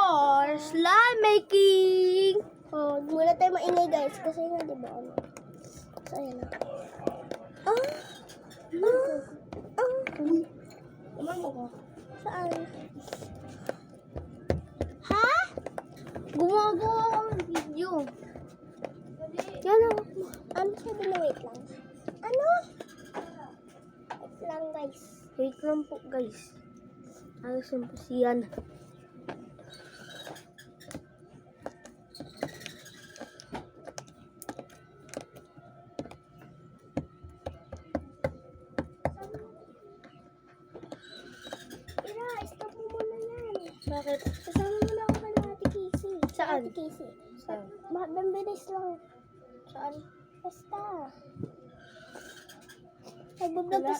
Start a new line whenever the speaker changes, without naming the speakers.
for slime making.
Oh, muna tayo maingay guys. Kasi nga, di ba, ano? So, ayan na. Umano ko. Saan?
Ha? Gumagawa ako ng video.
Yan o. Ano sabi na wait lang? Ano? Wait lang guys.
Wait lang po guys. Ayos yung pasiyan.
Ira, stop mo muna yan.
Bakit?
Kasama mo na ako kay Ate Casey.
Saan?
Ate Casey.
Saan?
Mabilis lang.
Saan?
Basta. Nagbablog kasi